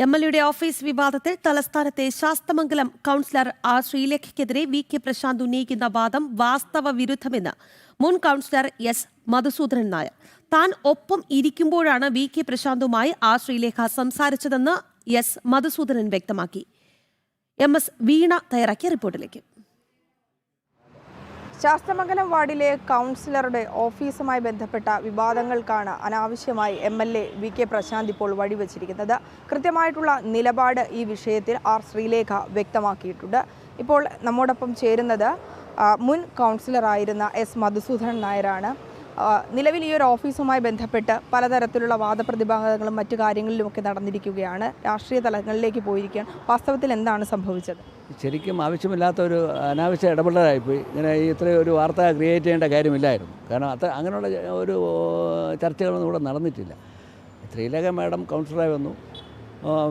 എംഎൽഎയുടെ office വിവാദത്തിൽ തലസ്ഥാനത്തെ Sasthamangalam councillor R ശ്രീലേഖയ്ക്കെതിരെ വി കെ പ്രശാന്ത് ഉന്നയിക്കുന്ന വാദം വാസ്തവ വിരുദ്ധമെന്ന് മുൻ കൌൺസിലർ എസ് മധുസൂദനൻ നായർ. താൻ ഒപ്പം ഇരിക്കുമ്പോഴാണ് വി കെ പ്രശാന്തുമായി ആർ ശ്രീലേഖ സംസാരിച്ചതെന്ന് എസ് മധുസൂദനൻ വ്യക്തമാക്കി. MS വീണ തയ്യാറാക്കിയ റിപ്പോർട്ടിലേക്ക്. ശാസ്തമംഗലം വാർഡിലെ കൗൺസിലറുടെ ഓഫീസുമായി ബന്ധപ്പെട്ട വിവാദങ്ങൾക്കാണ് അനാവശ്യമായി MLA വി കെ പ്രശാന്ത് ഇപ്പോൾ വഴിവെച്ചിരിക്കുന്നത്. കൃത്യമായിട്ടുള്ള നിലപാട് ഈ വിഷയത്തിൽ ആർ ശ്രീലേഖ വ്യക്തമാക്കിയിട്ടുണ്ട്. ഇപ്പോൾ നമ്മോടൊപ്പം ചേരുന്നത് മുൻ കൗൺസിലറായിരുന്ന എസ് മധുസൂദനൻ നായരാണ്. നിലവിൽ ഈ ഒരു ഓഫീസുമായി ബന്ധപ്പെട്ട് പലതരത്തിലുള്ള വാദപ്രതിവാദങ്ങളും മറ്റു കാര്യങ്ങളിലുമൊക്കെ നടന്നിരിക്കുകയാണ്. രാഷ്ട്രീയ തലങ്ങളിലേക്ക് പോയിരിക്കുകയാണ്. വാസ്തവത്തിൽ എന്താണ് സംഭവിച്ചത്? ശരിക്കും ആവശ്യമില്ലാത്ത ഒരു അനാവശ്യ ഇടപെടലായിപ്പോയി. ഇങ്ങനെ ഇത്രയും ഒരു വാർത്ത ക്രിയേറ്റ് ചെയ്യേണ്ട കാര്യമില്ലായിരുന്നു. കാരണം അങ്ങനെയുള്ള ഒരു ചർച്ചകളൊന്നും ഇവിടെ നടന്നിട്ടില്ല. ശ്രീലേഖ മാഡം കൗൺസിലറായി വന്നു.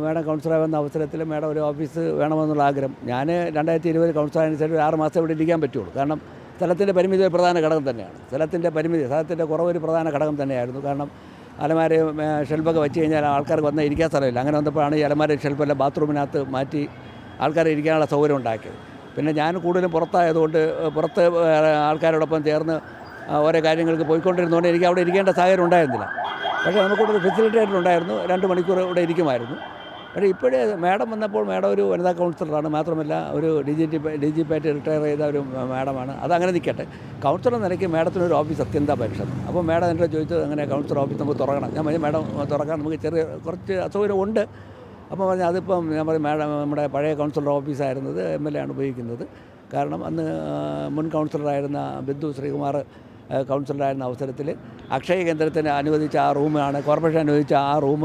മാഡം കൗൺസിലറായി വന്ന അവസരത്തിൽ മാഡം ഒരു ഓഫീസ് വേണമെന്നുള്ള ആഗ്രഹം. ഞാൻ 2020 കൗൺസിലറായതിനനുസരിച്ച് ഒരു 6 മാസം ഇവിടെ ഇരിക്കാൻ പറ്റുള്ളൂ. കാരണം സ്ഥലത്തിൻ്റെ പരിമിതി ഒരു പ്രധാന ഘടകം തന്നെയാണ്. സ്ഥലത്തിൻ്റെ കുറവ് ഒരു പ്രധാന ഘടകം തന്നെയായിരുന്നു. കാരണം അലമാരയും ഷെൽഫൊക്കെ വെച്ച് കഴിഞ്ഞാൽ ആൾക്കാർക്ക് വന്നാൽ ഇരിക്കാൻ സ്ഥലമില്ല. അങ്ങനെ വന്നപ്പോഴാണ് ഈ അലമാരയും ഷെൽഫെല്ലാം ബാത്റൂമിനകത്ത് മാറ്റി ആൾക്കാരെ ഇരിക്കാനുള്ള സൗകര്യം ഉണ്ടാക്കിയത്. പിന്നെ ഞാൻ കൂടുതലും പുറത്തായതുകൊണ്ട് പുറത്ത് ആൾക്കാരോടൊപ്പം ചേർന്ന് ഓരോ കാര്യങ്ങൾക്ക് പോയിക്കൊണ്ടിരുന്നതുകൊണ്ട് എനിക്ക് അവിടെ ഇരിക്കേണ്ട സാഹചര്യം ഉണ്ടായിരുന്നില്ല. പക്ഷേ നമുക്കൊരു ഫെസിലിറ്റേറ്റർ ഉണ്ടായിരുന്നു. 2 മണിക്കൂർ ഇവിടെ ഇരിക്കുമായിരുന്നു. പക്ഷേ ഇപ്പോഴേ മാഡം വന്നപ്പോൾ മാഡം ഒരു വനിതാ കൗൺസിലറാണ്. മാത്രമല്ല ഒരു DGP ആയിട്ട് റിട്ടയർ ചെയ്ത ഒരു മാഡമാണ്. അതങ്ങനെ നിൽക്കട്ടെ. കൗൺസിലർ നിലയ്ക്ക് മാഡത്തിനൊരു ഓഫീസ് അത്യന്താപേക്ഷിതം. അപ്പോൾ മാഡം എന്നോട് ചോദിച്ചത് അങ്ങനെ കൗൺസിലർ ഓഫീസ് നമുക്ക് തുറക്കണം. ഞാൻ പറഞ്ഞു മാഡം തുറക്കാൻ നമുക്ക് കുറച്ച് അസൗകര്യമുണ്ട്. അപ്പോൾ പറഞ്ഞു അതിപ്പം ഞാൻ പറയും മാഡം നമ്മുടെ പഴയ കൗൺസിലർ ഓഫീസായിരുന്നത് MLA ആണ് ഉപയോഗിക്കുന്നത്. കാരണം അന്ന് മുൻ കൗൺസിലറായിരുന്ന ബിന്ദു ശ്രീകുമാർ കൗൺസിലറായിരുന്ന അവസരത്തിൽ അക്ഷയ കേന്ദ്രത്തിന് അനുവദിച്ച ആ റൂമാണ്, കോർപ്പറേഷൻ അനുവദിച്ച ആ റൂം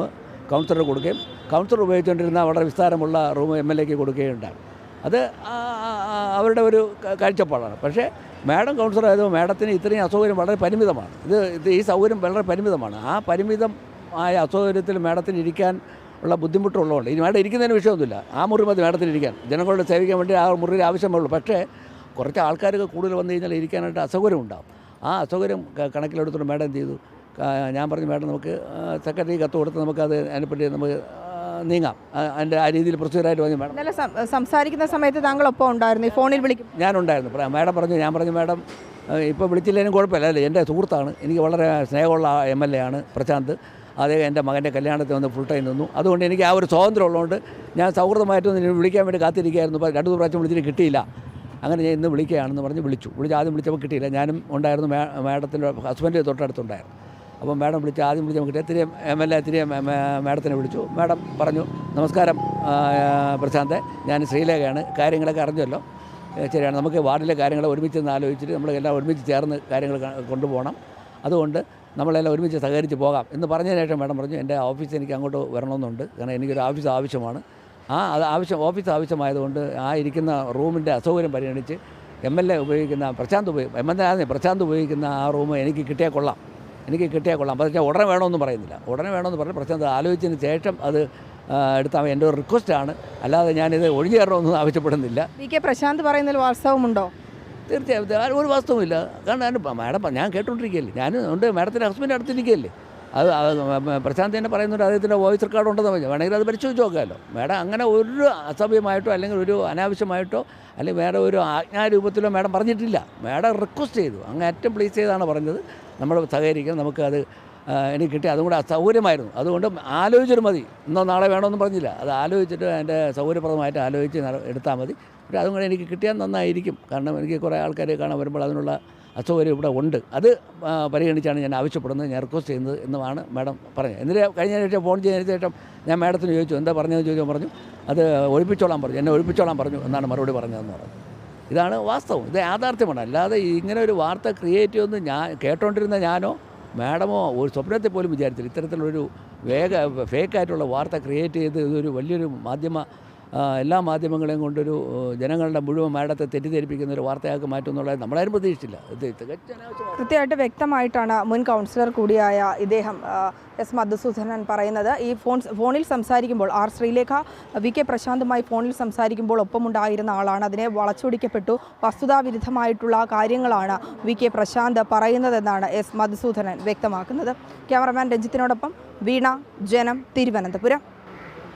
കൗൺസിലർ കൊടുക്കുകയും കൗൺസിലർ ഉപയോഗിച്ചുകൊണ്ടിരുന്ന വളരെ വിസ്താരമുള്ള റൂം MLAക്ക് കൊടുക്കുകയുണ്ടായി. അത് അവരുടെ ഒരു കാഴ്ചപ്പാടാണ്. പക്ഷേ മാഡം കൗൺസിലർ ആയതോ മാഡത്തിന് ഇത്രയും അസൗകര്യം വളരെ പരിമിതമാണ്. ഈ സൗകര്യം വളരെ പരിമിതമാണ്. ആ പരിമിതമായ അസൗകര്യത്തിൽ മാഡത്തിന് ഇരിക്കാൻ ഉള്ള ബുദ്ധിമുട്ടുള്ളതുകൊണ്ട് ഇനി മാഡം ഇരിക്കുന്നതിന് വിഷയമൊന്നുമില്ല. ആ മുറി മതി മാഡത്തിന് ഇരിക്കാൻ. ജനങ്ങളോട് സേവിക്കാൻ വേണ്ടി ആ മുറിയിൽ ആവശ്യമുള്ളൂ. പക്ഷേ കുറച്ച് ആൾക്കാർക്ക് കൂടുതൽ വന്നു കഴിഞ്ഞാൽ ഇരിക്കാനായിട്ട് അസൗകര്യം ഉണ്ടാകും. ആ അസൗകര്യം കണക്കിലെടുത്തുകൊണ്ട് മാഡം എന്ത് ചെയ്തു? ഞാൻ പറഞ്ഞു മാഡം നമുക്ക് സെക്രട്ടറി കത്ത് കൊടുത്ത് നമുക്കത് അതിനെപ്പറ്റി നമുക്ക് നീങ്ങാം. അതിൻ്റെ ആ രീതിയിൽ പ്രൊസീജിയറായിട്ട് വന്നു. മാഡം ഇന്നലെ സംസാരിക്കുന്ന സമയത്ത് താങ്കളൊപ്പം ഉണ്ടായിരുന്നു. ഈ ഫോണിൽ വിളിക്കും ഞാനുണ്ടായിരുന്നു. മാഡം പറഞ്ഞു, ഞാൻ പറഞ്ഞു മാഡം ഇപ്പോൾ വിളിച്ചില്ലെങ്കിലും കുഴപ്പമില്ല. അല്ലേ, എൻ്റെ സുഹൃത്താണ്. എനിക്ക് വളരെ സ്നേഹമുള്ള MLA ആണ് പ്രശാന്ത്. അദ്ദേഹം എൻ്റെ മകൻ്റെ കല്യാണത്തിൽ വന്ന് ഫുൾ ടൈം നിന്നു. അതുകൊണ്ട് എനിക്ക് ആ ഒരു സ്വാതന്ത്ര്യം ഉള്ളതുകൊണ്ട് ഞാൻ സൗഹൃദമായിട്ടൊന്ന് വിളിക്കാൻ വേണ്ടി കാത്തിരിക്കുകയായിരുന്നു. 2 പ്രാവശ്യം വിളിച്ചിട്ട് കിട്ടിയില്ല. അങ്ങനെ ഞാൻ ഇന്ന് വിളിക്കുകയാണെന്ന് പറഞ്ഞ് ആദ്യം വിളിച്ചപ്പോൾ കിട്ടിയില്ല. ഞാനും ഉണ്ടായിരുന്നു. മാഡത്തിൻ്റെ ഹസ്ബൻഡ് തൊട്ടടുത്തുണ്ടായിരുന്നു. അപ്പോൾ മാഡം ആദ്യം വിളിച്ചപ്പോൾ കിട്ടിയ തിരികെ MLA മാഡത്തിനെ വിളിച്ചു. മാഡം പറഞ്ഞു, നമസ്കാരം പ്രശാന്ത്, ഞാൻ ശ്രീലേഖയാണ്. കാര്യങ്ങളൊക്കെ അറിഞ്ഞല്ലോ. ശരിയാണ്, നമുക്ക് വാർഡിലെ കാര്യങ്ങൾ ഒരുമിച്ച് ആലോചിച്ചിട്ട് നമ്മളെല്ലാം ഒരുമിച്ച് ചേർന്ന് കാര്യങ്ങൾ കൊണ്ടുപോകണം. അതുകൊണ്ട് നമ്മളെല്ലാം ഒരുമിച്ച് സഹകരിച്ച് പോകാം എന്ന് പറഞ്ഞതിന് ശേഷം മാഡം പറഞ്ഞു, എൻ്റെ ഓഫീസ് എനിക്ക് അങ്ങോട്ട് വരണമെന്നുണ്ട്. കാരണം എനിക്കൊരു ഓഫീസ് ആവശ്യമാണ്. ഓഫീസ് ആവശ്യമായതുകൊണ്ട് ആ ഇരിക്കുന്ന റൂമിൻ്റെ അസൗകര്യം പരിഗണിച്ച് MLA ഉപയോഗിക്കുന്ന പ്രശാന്ത് ഉപയോഗിക്കുന്ന ആ റൂം എനിക്ക് കിട്ടിയാൽ കൊള്ളാം. പക്ഷേ ഉടനെ വേണമെന്ന് പറയുന്നില്ല. ഉടനെ വേണമെന്ന് പറഞ്ഞ് പ്രശാന്ത് ആലോചിച്ചതിന് ശേഷം അത് എടുത്താൽ എൻ്റെ ഒരു റിക്വസ്റ്റാണ്. അല്ലാതെ ഞാനിത് ഒഴിഞ്ഞു കയറണമെന്നും ആവശ്യപ്പെടുന്നില്ല. വി കെ പ്രശാന്ത് പറയുന്നതിൽ വാസ്തവമുണ്ടോ? തീർച്ചയായും ഒരു വാസ്തവമില്ല. കാരണം മാഡം ഞാൻ കേട്ടുകൊണ്ടിരിക്കുകയല്ലേ, ഞാൻ ഉണ്ട് മാഡത്തിൻ്റെ ഹസ്ബൻഡ് അടുത്തിരിക്കുകയല്ലേ. അത് പ്രശാന്ത് തന്നെ പറയുന്നുണ്ട് അദ്ദേഹത്തിൻ്റെ വോയിസ് റെക്കോർഡ് ഉണ്ടെന്ന് പറഞ്ഞു. വേണമെങ്കിൽ അത് പരിശോധിച്ച് നോക്കാമല്ലോ. മാഡം അങ്ങനെ ഒരു അസഭ്യമായിട്ടോ അല്ലെങ്കിൽ ഒരു അനാവശ്യമായിട്ടോ അല്ലെങ്കിൽ വേറെ ഒരു ആജ്ഞാരൂപത്തിലോ മാഡം പറഞ്ഞിട്ടില്ല. മാഡം റിക്വസ്റ്റ് ചെയ്തു, അങ്ങേറ്റം പ്ലീസ് ചെയ്താണ് പറഞ്ഞത്. നമ്മൾ സഹകരിക്കണം, നമുക്കത് എനിക്ക് കിട്ടി. അതും കൂടെ അസൗകര്യമായിരുന്നു. അതുകൊണ്ട് ആലോചിച്ചിട്ട് മതി. ഇന്നോ നാളെ വേണമെന്നും പറഞ്ഞില്ല. അത് ആലോചിച്ചിട്ട് അതിൻ്റെ സൗകര്യപ്രദമായിട്ട് ആലോചിച്ച് എടുത്താൽ മതി. പക്ഷേ അതും കൂടെ എനിക്ക് കിട്ടിയാൽ നന്നായിരിക്കും. കാരണം എനിക്ക് കുറേ ആൾക്കാർ കാണാൻ വരുമ്പോൾ അതിനുള്ള അസൗകര്യം ഇവിടെ ഉണ്ട്. അത് പരിഗണിച്ചാണ് ഞാൻ ആവശ്യപ്പെടുന്നത്, ഞാൻ റിക്വസ്റ്റ് ചെയ്യുന്നത് എന്നുമാണ് മാഡം പറഞ്ഞത്. എന്നിട്ട് കഴിഞ്ഞ ശേഷം ഫോൺ ചെയ്തതിന് ശേഷം ഞാൻ മാഡത്തിന് ചോദിച്ചു, എന്താ പറഞ്ഞതെന്ന് ചോദിച്ചാൽ പറഞ്ഞു അത് എന്നെ ഒഴിപ്പിച്ചോളാൻ പറഞ്ഞു എന്നാണ് മറുപടി പറഞ്ഞതെന്ന് പറഞ്ഞു. ഇതാണ് വാസ്തവം, ഇത് യാഥാർത്ഥ്യമാണ്. അല്ലാതെ ഇങ്ങനെ ഒരു വാർത്ത ക്രിയേറ്റ് ചെയ്യുമെന്ന് ഞാൻ കേട്ടോണ്ടിരുന്ന ഞാനോ മാഡമോ ഒരു സ്വപ്നത്തെ പോലും വിചാരിച്ചില്ല. ഇത്തരത്തിലുള്ളൊരു ഫേക്കായിട്ടുള്ള വാർത്ത ക്രിയേറ്റ് ചെയ്ത് ഇതൊരു വലിയൊരു എല്ലാ മാധ്യമങ്ങളെയും കൊണ്ടൊരു ജനങ്ങളുടെ മുഴുവൻ മാഡത്തെ തെറ്റിദ്ധരിപ്പിക്കുന്ന ഒരു വാർത്തയാക്കി മാറ്റുമെന്നുള്ളത് നമ്മളാരും പ്രതീക്ഷിച്ചില്ല. കൃത്യമായിട്ട് വ്യക്തമായിട്ടാണ് മുൻ കൗൺസിലർ കൂടിയായ ഇദ്ദേഹം എസ് മധുസൂദനൻ പറയുന്നത്. ഈ ഫോണിൽ സംസാരിക്കുമ്പോൾ ആർ ശ്രീലേഖ വി കെ പ്രശാന്തുമായി ഫോണിൽ സംസാരിക്കുമ്പോൾ ഒപ്പമുണ്ടായിരുന്ന ആളാണ്. അതിനെ വളച്ചൊടിക്കപ്പെട്ടു. വസ്തുതാവിരുദ്ധമായിട്ടുള്ള കാര്യങ്ങളാണ് വി കെ പ്രശാന്ത് പറയുന്നതെന്നാണ് എസ് മധുസൂദനൻ വ്യക്തമാക്കുന്നത്. ക്യാമറമാൻ രഞ്ജിത്തിനോടൊപ്പം വീണ, ജനം, തിരുവനന്തപുരം.